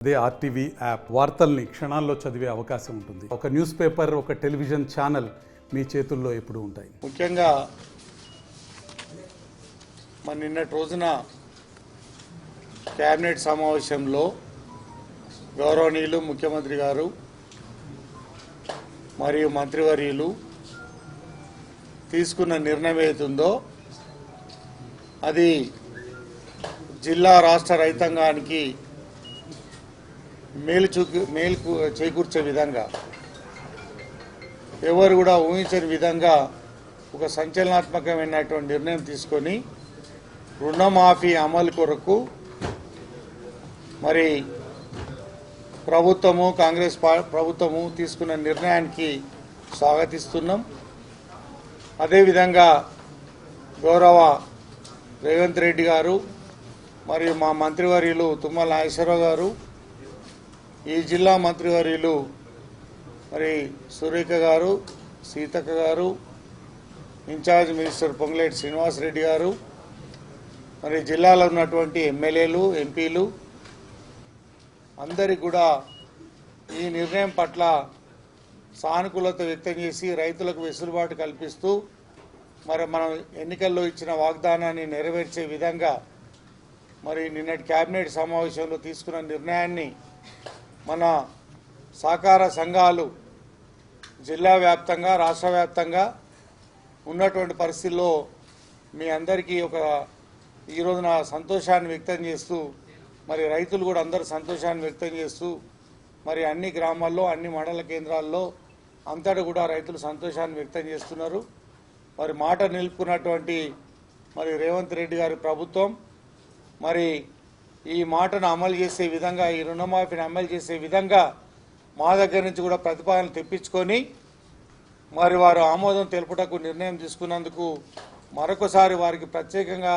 అదే RTV app వార్తల్ని క్షణాల్లో చదివే అవకాశం ఉంటుంది. ఒక న్యూస్ పేపర్, ఒక టెలివిజన్ ఛానల్ మీ చేతుల్లో ఎప్పుడూ ఉంటాయి. ముఖ్యంగా మన నిన్నటి రోజున కేబినెట్ సమావేశంలో గౌరవనీయులు ముఖ్యమంత్రి గారు మరియు మంత్రివర్యులు తీసుకున్న నిర్ణయం ఏతుందో అది జిల్లా రాష్ట్ర రైతాంగానికి మేలు చేకూర్చే విధంగా, ఎవరు కూడా ఊహించని విధంగా ఒక సంచలనాత్మకమైనటువంటి నిర్ణయం తీసుకొని రుణమాఫీ అమలు కొరకు మరి ప్రభుత్వము, కాంగ్రెస్ ప్రభుత్వము తీసుకున్న నిర్ణయానికి స్వాగతిస్తున్నాం. అదేవిధంగా గౌరవ రేవంత్ రెడ్డి గారు మరియు మా మంత్రివర్యులు తుమ్మల నాగేశ్వరరావు గారు, ఈ జిల్లా మంత్రివర్యులు మరి సురేఖ గారు, సీతక్క గారు, ఇన్ఛార్జ్ మినిస్టర్ పొంగులేటి శ్రీనివాసరెడ్డి గారు, మరి జిల్లాలో ఉన్నటువంటి ఎమ్మెల్యేలు, ఎంపీలు అందరికీ కూడా ఈ నిర్ణయం పట్ల సానుకూలత వ్యక్తం చేసి రైతులకు వెసులుబాటు కల్పిస్తూ మరి మనం ఎన్నికల్లో ఇచ్చిన వాగ్దానాన్ని నెరవేర్చే విధంగా మరి నిన్నటి కేబినెట్ సమావేశంలో తీసుకున్న నిర్ణయాన్ని మన సహకార సంఘాలు జిల్లా వ్యాప్తంగా, రాష్ట్ర వ్యాప్తంగా ఉన్నటువంటి పరిస్థితుల్లో మీ అందరికీ ఈ రోజున సంతోషాన్ని వ్యక్తం చేస్తూ, మరి రైతులు కూడా అందరూ సంతోషాన్ని వ్యక్తం చేస్తూ, మరి అన్ని గ్రామాల్లో, అన్ని మండల కేంద్రాల్లో అంతటా కూడా రైతులు సంతోషాన్ని వ్యక్తం చేస్తున్నారు. మరి మాట నిలుపుకున్నటువంటి మరి రేవంత్ రెడ్డి గారి ప్రభుత్వం మరి ఈ మాటను అమలు చేసే విధంగా, ఈ రుణమాఫీని అమలు చేసే విధంగా మా దగ్గర నుంచి కూడా ప్రతిపాదనలు తెప్పించుకొని మరి వారు ఆమోదం తెలుపుటకు నిర్ణయం తీసుకున్నందుకు మరొకసారి వారికి ప్రత్యేకంగా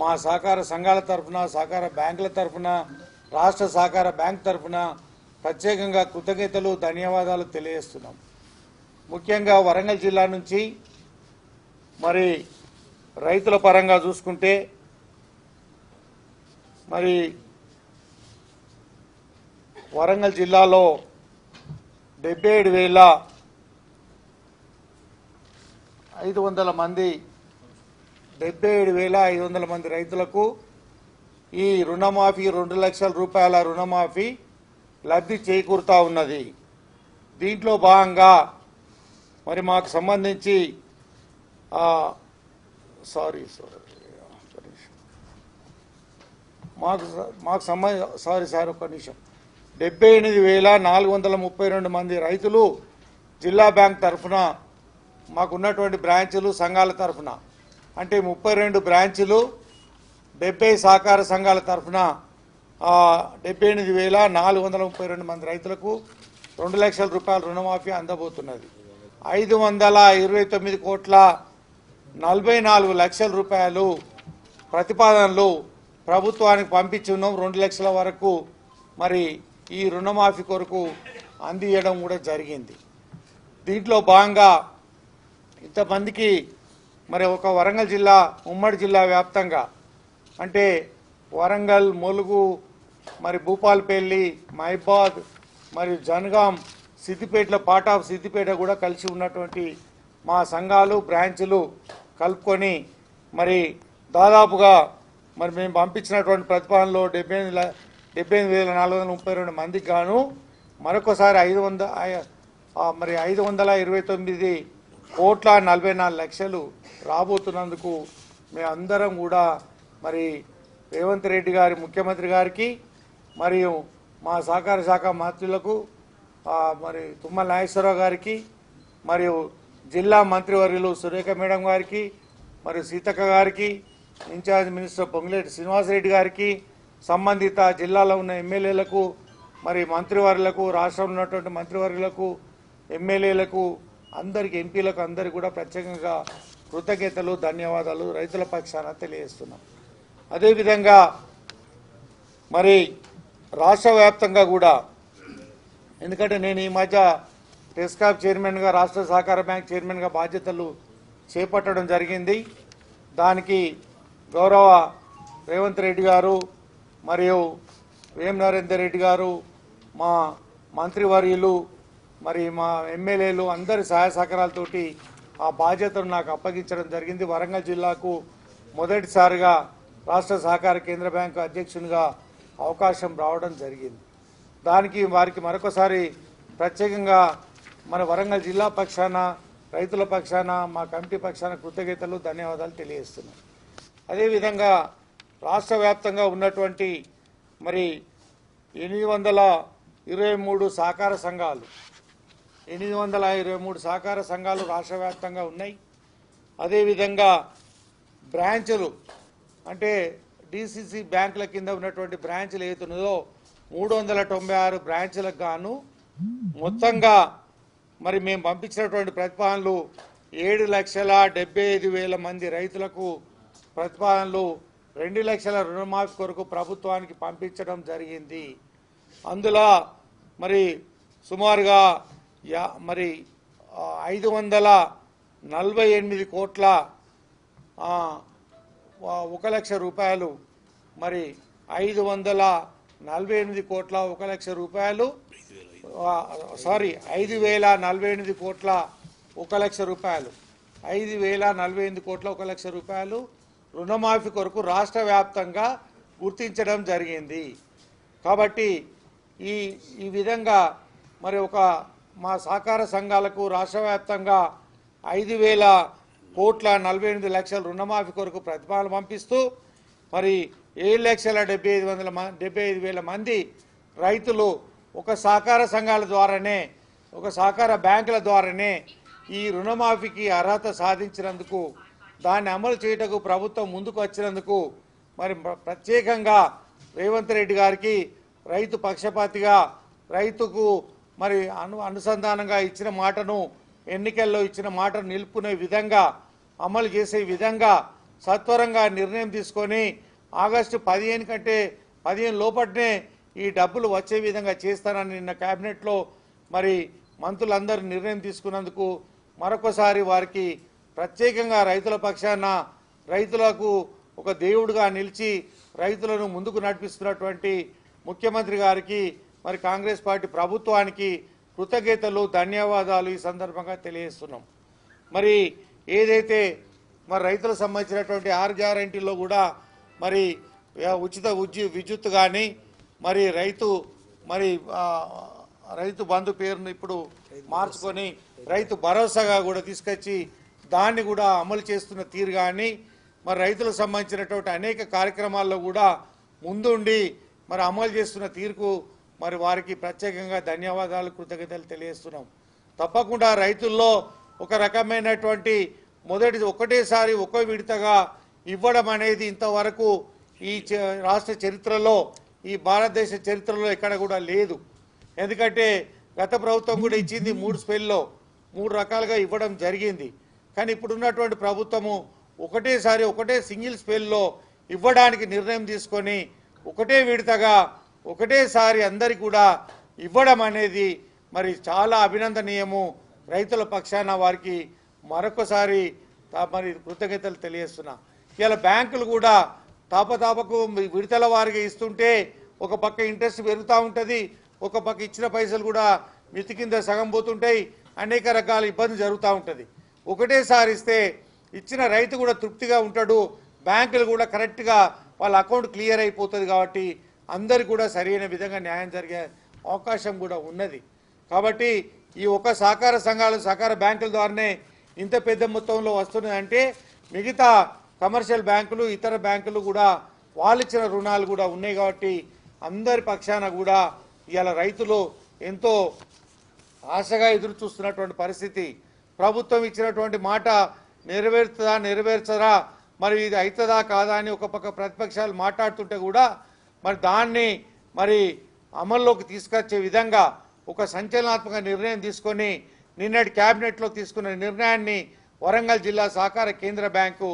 మా సహకార సంఘాల తరఫున, సహకార బ్యాంకుల తరఫున, రాష్ట్ర సహకార బ్యాంక్ తరఫున ప్రత్యేకంగా కృతజ్ఞతలు, ధన్యవాదాలు తెలియజేస్తున్నాం. ముఖ్యంగా వరంగల్ జిల్లా నుంచి మరి రైతుల పరంగా చూసుకుంటే మరి వరంగల్ జిల్లాలో 77,500 మంది రైతులకు ఈ రుణమాఫీ 2 లక్షల రూపాయల రుణమాఫీ లబ్ధి చేకూరుతా ఉన్నది. దీంట్లో భాగంగా మరి మాకు సంబంధించి ఒక్క నిమిషం 78,432 మంది రైతులు జిల్లా బ్యాంక్ తరఫున మాకున్నటువంటి బ్రాంచులు, సంఘాల తరఫున అంటే 32 బ్రాంచులు, 70 సహకార సంఘాల తరఫున 78,432 మంది రైతులకు 2 లక్షల రూపాయల రుణమాఫీ అందబోతున్నది. 529,44 లక్షల రూపాయలు ప్రతిపాదనలు ప్రభుత్వానికి పంపించి ఉన్నాం. 2 లక్షల వరకు మరి ఈ రుణమాఫీ కొరకు అందియడం కూడా జరిగింది. దీంట్లో భాగంగా ఇంతమందికి మరి ఒక వరంగల్ జిల్లా, ఉమ్మడి జిల్లా వ్యాప్తంగా అంటే వరంగల్, ములుగు, మరి భూపాలపల్లి, మహిబాద్, మరి జనగాం, సిద్దిపేటలో పార్ట్ ఆఫ్ సిద్దిపేట కూడా కలిసి ఉన్నటువంటి మా సంఘాలు, బ్రాంచులు కలుపుకొని మరి దాదాపుగా మరి మేము పంపించినటువంటి ప్రతిపాదనలో 78,432 మందికి గాను మరొకసారి 529,44 లక్షలు రాబోతున్నందుకు మేమందరం కూడా మరి రేవంత్ రెడ్డి గారి, ముఖ్యమంత్రి గారికి మరియు మా సహకార శాఖ మంత్రులకు మరి తుమ్మల నాగేశ్వరరావు గారికి మరియు జిల్లా మంత్రివర్యులు సురేఖ మేడం గారికి మరియు సీతక్క గారికి, ఇన్ఛార్జ్ మినిస్టర్ పొంగులేటి శ్రీనివాసరెడ్డి గారికి, సంబంధిత జిల్లాలో ఉన్న ఎమ్మెల్యేలకు, మరి మంత్రివర్యులకు, రాష్ట్రంలో ఉన్నటువంటి మంత్రివర్యులకు, ఎమ్మెల్యేలకు, అందరికి, ఎంపీలకు అందరికీ కూడా ప్రత్యేకంగా కృతజ్ఞతలు, ధన్యవాదాలు రైతుల పక్షాన తెలియజేస్తున్నాం. అదేవిధంగా మరి రాష్ట్ర వ్యాప్తంగా కూడా, ఎందుకంటే నేను ఈ మధ్య టెస్కాప్ చైర్మన్గా, రాష్ట్ర సహకార బ్యాంక్ చైర్మన్గా బాధ్యతలు చేపట్టడం జరిగింది. దానికి గౌరవ రేవంత్ రెడ్డి గారు మరియు వేం నరేందర్ రెడ్డి గారు, మా మంత్రివర్యులు, మరి మా ఎమ్మెల్యేలు అందరి సహాయ సహకారాలతోటి ఆ బాధ్యతను నాకు అప్పగించడం జరిగింది. వరంగల్ జిల్లాకు మొదటిసారిగా రాష్ట్ర సహకార కేంద్ర బ్యాంకు అధ్యక్షునిగా అవకాశం రావడం జరిగింది. దానికి వారికి మరొకసారి ప్రత్యేకంగా మన వరంగల్ జిల్లా పక్షాన, రైతుల పక్షాన, మా కమిటీ పక్షాన కృతజ్ఞతలు, ధన్యవాదాలు తెలియజేస్తున్నాం. అదేవిధంగా రాష్ట్ర వ్యాప్తంగా ఉన్నటువంటి మరి 823 సహకార సంఘాలు 823 సహకార సంఘాలు రాష్ట్ర వ్యాప్తంగా ఉన్నాయి. అదేవిధంగా బ్రాంచులు అంటే డిసిసి బ్యాంకుల కింద ఉన్నటువంటి బ్రాంచులు ఏతున్నదో 396 బ్రాంచులకు గాను మొత్తంగా మరి మేము పంపించినటువంటి ప్రతిపాదనలు 7,75,000 మంది రైతులకు ప్రతిపాదనలు 2 లక్షల రుణమాఫీ కొరకు ప్రభుత్వానికి పంపించడం జరిగింది. అందులో మరి సుమారుగా మరి 548 కోట్ల 1 లక్ష రూపాయలు, మరి 548 కోట్ల 1 లక్ష రూపాయలు, 5,048 కోట్ల 1 లక్ష రూపాయలు, 5,048 కోట్ల 1 లక్ష రూపాయలు రుణమాఫీ కొరకు రాష్ట్ర వ్యాప్తంగా గుర్తించడం జరిగింది. కాబట్టి ఈ విధంగా మరి మా సహకార సంఘాలకు రాష్ట్ర వ్యాప్తంగా 5,000 కోట్ల 48 లక్షల రుణమాఫీ కొరకు ప్రతిపాదనలు పంపిస్తూ మరి 7,75,000 మంది రైతులు ఒక సహకార సంఘాల ద్వారానే, ఒక సహకార బ్యాంకుల ద్వారానే ఈ రుణమాఫీకి అర్హత సాధించినందుకు, దాన్ని అమలు చేయటకు ప్రభుత్వం ముందుకు వచ్చినందుకు మరి ప్రత్యేకంగా రేవంత్ రెడ్డి గారికి రైతు పక్షపాతిగా, రైతుకు మరి అనుసంధానంగా ఇచ్చిన మాటను, ఎన్నికల్లో ఇచ్చిన మాటను నిలుపుకునే విధంగా, అమలు చేసే విధంగా సత్వరంగా నిర్ణయం తీసుకొని ఆగస్టు 15 కంటే 15 లోపట్నే ఈ డబ్బులు వచ్చే విధంగా చేస్తానని నిన్న కేబినెట్లో మరి మంత్రులందరూ నిర్ణయం తీసుకున్నందుకు మరొకసారి వారికి ప్రత్యేకంగా రైతుల పక్షాన, రైతులకు ఒక దేవుడిగా నిలిచి రైతులను ముందుకు నడిపిస్తున్నటువంటి ముఖ్యమంత్రి గారికి, మరి కాంగ్రెస్ పార్టీ ప్రభుత్వానికి కృతజ్ఞతలు, ధన్యవాదాలు ఈ సందర్భంగా తెలియజేస్తున్నాం. మరి ఏదైతే మరి రైతులకు సంబంధించినటువంటి 6 గ్యారెంటీల్లో కూడా మరి ఉచిత విద్యుత్ కానీ, మరి రైతు బంధు పేరును ఇప్పుడు మార్చుకొని రైతు భరోసాగా కూడా తీసుకొచ్చి దాన్ని కూడా అమలు చేస్తున్న తీరు కానీ, మరి రైతులకు సంబంధించినటువంటి అనేక కార్యక్రమాల్లో కూడా ముందుండి మరి అమలు చేస్తున్న తీరుకు మరి వారికి ప్రత్యేకంగా ధన్యవాదాలు, కృతజ్ఞతలు తెలియజేస్తున్నాం. తప్పకుండా రైతుల్లో ఒక రకమైనటువంటి ఒకటేసారి ఒక్కో విడతగా ఇవ్వడం అనేది ఇంతవరకు ఈ రాష్ట్ర చరిత్రలో, ఈ భారతదేశ చరిత్రలో ఎక్కడ కూడా లేదు. ఎందుకంటే గత ప్రభుత్వం కూడా ఇచ్చింది 3 స్పెల్లో 3 రకాలుగా ఇవ్వడం జరిగింది. కానీ ఇప్పుడున్నటువంటి ప్రభుత్వము ఒకటే సింగిల్ స్పెల్లో ఇవ్వడానికి నిర్ణయం తీసుకొని ఒకటే విడతగా ఒకటేసారి అందరికీ కూడా ఇవ్వడం అనేది మరి చాలా అభినందనీయము. రైతుల పక్షాన వారికి మరొకసారి మరి కృతజ్ఞతలు తెలియజేస్తున్నా. ఇలా బ్యాంకులు కూడా తాపకు విడతల వారిగా ఇస్తుంటే ఒక పక్క ఇంట్రెస్ట్ పెరుగుతూ ఉంటుంది, ఒక పక్క ఇచ్చిన పైసలు కూడా మితి కింద సగం పోతుంటాయి, అనేక రకాల ఇబ్బంది జరుగుతూ ఉంటుంది. ఒకటేసారి ఇస్తే ఇచ్చిన రైతు కూడా తృప్తిగా ఉంటాడు, బ్యాంకులు కూడా కరెక్ట్గా వాళ్ళ అకౌంట్ క్లియర్ అయిపోతుంది. కాబట్టి అందరికీ కూడా సరైన విధంగా న్యాయం జరిగే అవకాశం కూడా ఉన్నది. కాబట్టి ఈ ఒక సహకార సంఘాలు, సహకార బ్యాంకుల ద్వారానే ఇంత పెద్ద మొత్తంలో వస్తున్నదంటే మిగతా కమర్షియల్ బ్యాంకులు, ఇతర బ్యాంకులు కూడా వాళ్ళు ఇచ్చిన రుణాలు కూడా ఉన్నాయి. కాబట్టి అందరి పక్షాన కూడా ఇవాళ రైతులు ఎంతో ఆశగా ఎదురు చూస్తున్నటువంటి పరిస్థితి. ప్రభుత్వం ఇచ్చినటువంటి మాట నెరవేర్చరా, మరి ఇది అవుతుందా కాదా అని ఒక పక్క ప్రతిపక్షాలు మాట్లాడుతుంటే కూడా మరి దాన్ని మరి అమల్లోకి తీసుకొచ్చే విధంగా ఒక సంచలనాత్మక నిర్ణయం తీసుకొని నిన్నటి క్యాబినెట్లో తీసుకున్న నిర్ణయాన్ని వరంగల్ జిల్లా సహకార కేంద్ర బ్యాంకు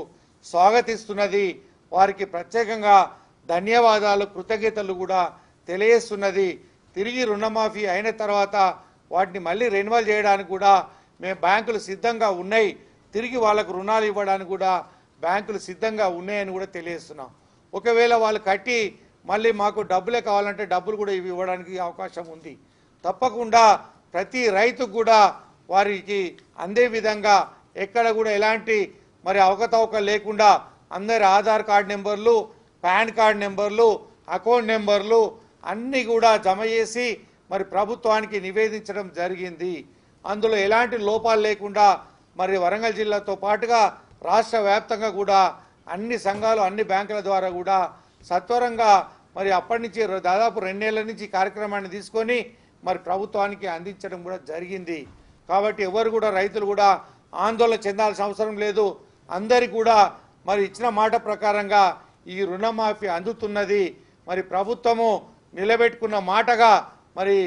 స్వాగతిస్తున్నది. వారికి ప్రత్యేకంగా ధన్యవాదాలు, కృతజ్ఞతలు కూడా తెలియజేస్తున్నది. తిరిగి రుణమాఫీ అయిన తర్వాత వాటిని మళ్ళీ రెన్యువల్ చేయడానికి కూడా మేము బ్యాంకులు సిద్ధంగా ఉన్నాయి, తిరిగి వాళ్ళకు రుణాలు ఇవ్వడానికి కూడా బ్యాంకులు సిద్ధంగా ఉన్నాయని కూడా తెలియజేస్తున్నాం. ఒకవేళ వాళ్ళు కట్టి మళ్ళీ మాకు డబ్బులే కావాలంటే డబ్బులు కూడా ఇవ్వడానికి అవకాశం ఉంది. తప్పకుండా ప్రతి రైతుకు కూడా వారికి అందే విధంగా ఎక్కడ కూడా ఎలాంటి మరి అవకతవకలు లేకుండా అందరి ఆధార్ కార్డు నెంబర్లు, పాన్ కార్డు నెంబర్లు, అకౌంట్ నెంబర్లు అన్నీ కూడా జమ చేసి మరి ప్రభుత్వానికి నివేదించడం జరిగింది. అందులో ఎలాంటి లోపాలు లేకుండా మరి వరంగల్ జిల్లాతో పాటుగా రాష్ట్ర వ్యాప్తంగా కూడా అన్ని సంఘాలు, అన్ని బ్యాంకుల ద్వారా కూడా సత్వరంగా మరి అప్పటి నుంచి దాదాపు 2 నెలల నుంచి కార్యక్రమాన్ని తీసుకొని మరి ప్రభుత్వానికి అందించడం కూడా జరిగింది. కాబట్టి ఎవరు కూడా రైతులు కూడా ఆందోళన చెందాల్సిన అవసరం లేదు. అందరికీ కూడా మరి ఇచ్చిన మాట ప్రకారంగా ఈ రుణమాఫీ అందుతున్నది. మరి ప్రభుత్వము నిలబెట్టుకున్న మాటగా మరి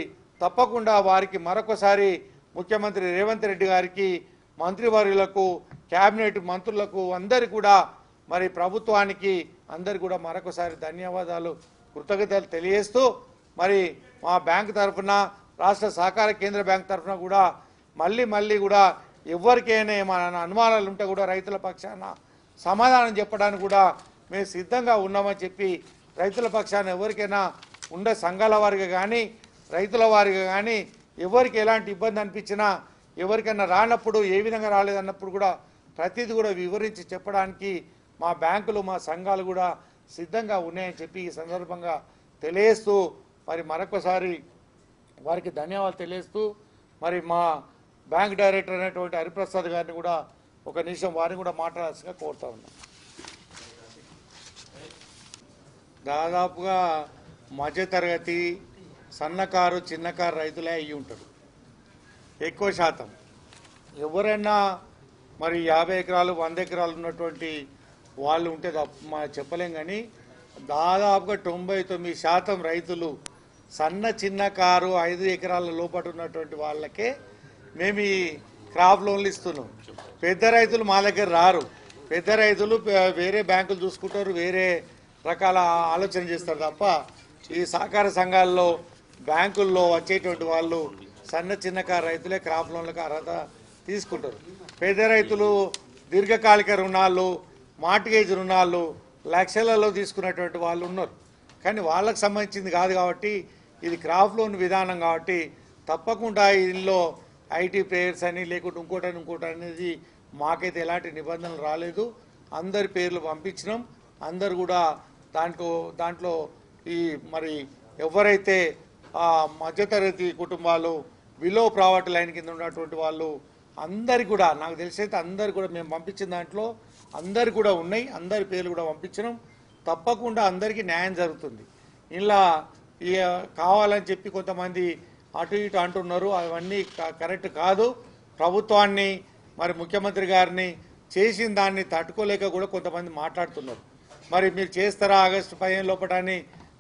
తప్పకుండా వారికి మరొకసారి ముఖ్యమంత్రి రేవంత్ రెడ్డి గారికి, మంత్రివర్యులకు, కేబినెట్ మంత్రులకు అందరికీ కూడా మరి ప్రభుత్వానికి అందరికీ కూడా మరొకసారి ధన్యవాదాలు, కృతజ్ఞతలు తెలియజేస్తూ మరి మా బ్యాంక్ తరఫున, రాష్ట్ర సహకార కేంద్ర బ్యాంక్ తరఫున కూడా మళ్ళీ కూడా ఎవరికైనా ఏమైనా అనుమానాలు ఉంటే కూడా రైతుల పక్షాన సమాధానం చెప్పడానికి కూడా మేము సిద్ధంగా ఉన్నామని చెప్పి రైతుల పక్షాన ఎవరికైనా ఉండే సంఘాల వారిగా కానీ రైతుల వారిగా కానీ ఎవరికి ఎలాంటి ఇబ్బంది అనిపించినా, ఎవరికైనా రానప్పుడు ఏ విధంగా రాలేదన్నప్పుడు కూడా ప్రతిదీ కూడా వివరించి చెప్పడానికి మా బ్యాంకులు, మా సంఘాలు కూడా సిద్ధంగా ఉన్నాయని చెప్పి ఈ సందర్భంగా తెలియజేస్తూ మరి మరొకసారి వారికి ధన్యవాదాలు తెలియజేస్తూ మరి మా బ్యాంక్ డైరెక్టర్ అయినటువంటి హరిప్రసాద్ గారిని కూడా ఒక నిమిషం వారిని కూడా మాట్లాడాల్సిందిగా కోరుతా ఉన్నాం. దాదాపుగా మధ్యతరగతి, సన్నకారు, చిన్నకారు రైతులే అయ్యి ఉంటారు ఎక్కువ శాతం. ఎవరైనా మరి 50 ఎకరాలు 100 ఎకరాలు ఉన్నటువంటి వాళ్ళు ఉంటే చెప్పలేం, కానీ దాదాపుగా 99% రైతులు సన్న చిన్న కారు 5 ఎకరాల లోపల ఉన్నటువంటి వాళ్ళకే మేము ఈ క్రాప్ లోన్లు ఇస్తున్నాం. పెద్ద రైతులు మా దగ్గర రారు. పెద్ద రైతులు వేరే బ్యాంకులు చూసుకుంటారు, వేరే రకాల ఆలోచన చేస్తారు తప్ప ఈ సహకార సంఘాల్లో, బ్యాంకుల్లో వచ్చేటువంటి వాళ్ళు సన్న చిన్నకారు రైతులే క్రాప్ లోన్లకు అర్హత తీసుకుంటారు. పేద రైతులు దీర్ఘకాలిక రుణాలు, మార్టిగేజ్ రుణాలు లక్షలలో తీసుకున్నటువంటి వాళ్ళు ఉన్నారు. కానీ వాళ్ళకు సంబంధించింది కాదు కాబట్టి ఇది క్రాప్ లోన్ విధానం కాబట్టి తప్పకుండా ఇందులో ఐటీ ప్లేయర్స్ అని లేకుంటే ఇంకోటి అనేది మాకైతే ఎలాంటి నిబంధనలు రాలేదు. అందరి పేర్లు పంపించినాం. అందరు కూడా దాంట్లో ఈ మరి ఎవరైతే మధ్యతరగతి కుటుంబాలు, బిలో ప్రావర్టీ లైన్ కింద ఉన్నటువంటి వాళ్ళు అందరు కూడా, నాకు తెలిసైతే అందరు కూడా మేము పంపించిన దాంట్లో అందరు కూడా ఉన్నాయి. అందరి పేర్లు కూడా పంపించినాం. తప్పకుండా అందరికీ న్యాయం జరుగుతుంది. ఇలా కావాలని చెప్పి కొంతమంది అటు ఇటు అంటున్నారు, అవన్నీ కరెక్ట్ కాదు. ప్రభుత్వాన్ని మరి ముఖ్యమంత్రి గారిని చేసిన దాన్ని తట్టుకోలేక కూడా కొంతమంది మాట్లాడుతున్నారు. మరి మీరు చేస్తారా ఆగస్టు 15 లోపటని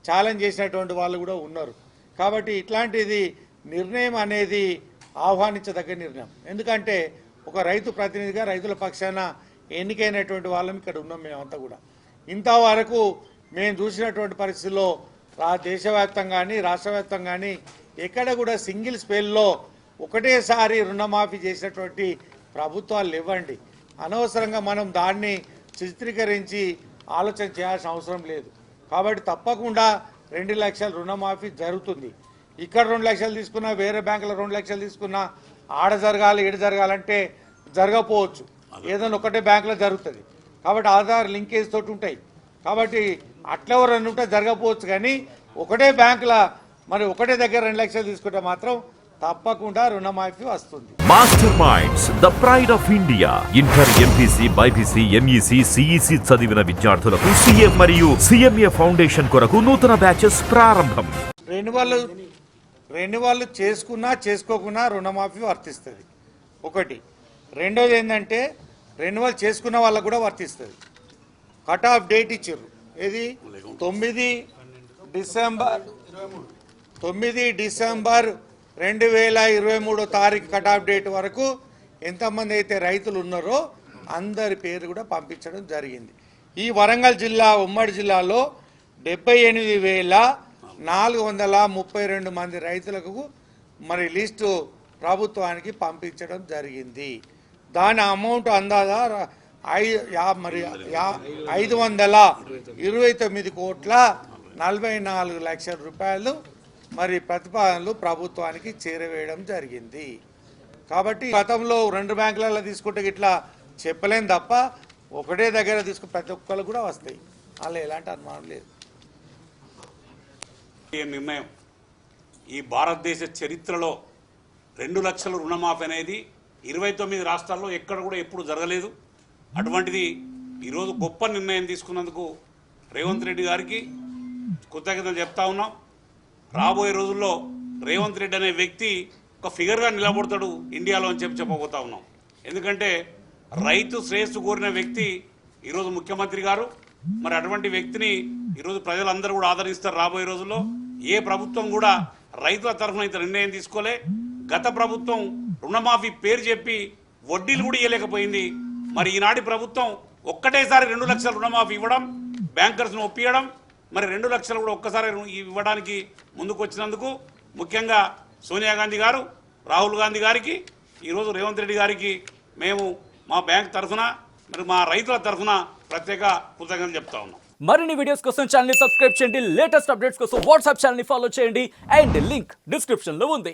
ఛాలెంజ్ చేసినటువంటి వాళ్ళు కూడా ఉన్నారు. కాబట్టి ఇట్లాంటిది నిర్ణయం అనేది ఆహ్వానించదగ్గ నిర్ణయం. ఎందుకంటే ఒక రైతు ప్రతినిధిగా రైతుల పక్షాన ఎన్నికైనటువంటి వాళ్ళం ఇక్కడ ఉన్నాం మేమంతా కూడా. ఇంతవరకు మేము చూసినటువంటి పరిస్థితుల్లో దేశవ్యాప్తంగా కానీ రాష్ట్ర వ్యాప్తంగా కానీ ఎక్కడ కూడా సింగిల్ స్పెల్లో ఒకటేసారి రుణమాఫీ చేసినటువంటి ప్రభుత్వాలు లేవండి. అనవసరంగా మనం దాన్ని చిత్రీకరించి ఆలోచన చేయాల్సిన అవసరం లేదు. కాబట్టి తప్పకుండా 2 లక్షల రుణమాఫీ జరుగుతుంది. ఇక్కడ 2 లక్షలు తీసుకున్నా, వేరే బ్యాంకులో 2 లక్షలు తీసుకున్నా ఆడ జరగాలి ఈడ జరగాలంటే జరగకపోవచ్చు. ఏదైనా ఒకటే బ్యాంకులో జరుగుతుంది. కాబట్టి ఆధార్ లింకేజ్ తోటి ఉంటాయి. కాబట్టి అట్లా ఎవరైనా ఉంటే జరగకపోవచ్చు. కానీ ఒకటే బ్యాంకులో మరి ఒకటే దగ్గర 2 లక్షలు తీసుకుంటే మాత్రం తప్పకుండా రుణమాఫీ వస్తుంది. Master minds, the pride of India. Inter, MPC, BiPC, MEC, CEC చదివిన విద్యార్థులకు సీఏ మరియు సిఎంఏ ఫౌండేషన్ కొరకు నూతన బ్యాచెస్ ప్రారంభం. రెన్యువల్ చేసుకున్నా చేసుకోకున్నా రుణమాఫీ వర్తిస్తుంది ఒకటి. రెండోది ఏంటంటే రెన్యువల్ చేసుకున్న వాళ్ళకు కూడా వర్తిస్తుంది. కట్ ఆఫ్ డేట్ ఇచ్చారు. ఇది 9 డిసెంబర్ 2023 తారీఖు కట్ ఆఫ్ డేట్ వరకు ఎంతమంది అయితే రైతులు ఉన్నారో అందరి పేరు కూడా పంపించడం జరిగింది. ఈ వరంగల్ జిల్లా, ఉమ్మడి జిల్లాలో 78,432 మంది రైతులకు మరి లిస్టు ప్రభుత్వానికి పంపించడం జరిగింది. దాని అమౌంట్ అందాజా 529 44 లక్షల రూపాయలు మరి ప్రతిపాదనలు ప్రభుత్వానికి చేరవేయడం జరిగింది. కాబట్టి గతంలో 2 బ్యాంకులలో తీసుకుంటే ఇట్లా చెప్పలేం తప్ప ఒకటే దగ్గర తీసుకు ప్రతి ఒక్కరు కూడా వస్తాయి. అలా ఎలాంటి అనుమానం లేదు. ఈ నిర్ణయం ఈ భారతదేశ చరిత్రలో 2 లక్షల రుణమాఫీ అనేది 29 రాష్ట్రాల్లో ఎక్కడ కూడా ఎప్పుడు జరగలేదు. అటువంటిది ఈరోజు గొప్ప నిర్ణయం తీసుకున్నందుకు రేవంత్ రెడ్డి గారికి కృతజ్ఞతలు చెప్తా ఉన్నాం. రాబోయే రోజుల్లో రేవంత్ రెడ్డి అనే వ్యక్తి ఒక ఫిగర్గా నిలబడతాడు ఇండియాలో అని చెప్పబోతా ఉన్నాం. ఎందుకంటే రైతు శ్రేయస్సు కోరిన వ్యక్తి ఈరోజు ముఖ్యమంత్రి గారు. మరి అటువంటి వ్యక్తిని ఈరోజు ప్రజలందరూ కూడా ఆదరిస్తారు. రాబోయే రోజుల్లో ఏ ప్రభుత్వం కూడా రైతుల తరఫున ఇంత నిర్ణయం తీసుకోలే. గత ప్రభుత్వం రుణమాఫీ పేరు చెప్పి వడ్డీలు కూడా ఇవ్వలేకపోయింది. మరి ఈనాటి ప్రభుత్వం ఒక్కటేసారి 2 లక్షల రుణమాఫీ ఇవ్వడం, బ్యాంకర్స్ను ఒప్పియడం, మరి 2 లక్షలు కూడా ఒక్కసారి ఇవ్వడానికి ముందుకు వచ్చినందుకు ముఖ్యంగా సోనియా గాంధీ గారు, రాహుల్ గాంధీ గారికి, ఈరోజు రేవంత్ రెడ్డి గారికి మేము మా బ్యాంక్ తరఫున మరి మా రైతుల తరఫున ప్రత్యేక కృతజ్ఞతలు చెప్తా ఉన్నాం. మరిన్ని వీడియోస్ కోసం ఛానల్ ని సబ్స్క్రైబ్ చేయండి. లేటెస్ట్ అప్డేట్స్ కోసం వాట్సాప్ ఛానల్ ని ఫాలో చేయండి. అండ్ లింక్ డిస్క్రిప్షన్ లో ఉంది.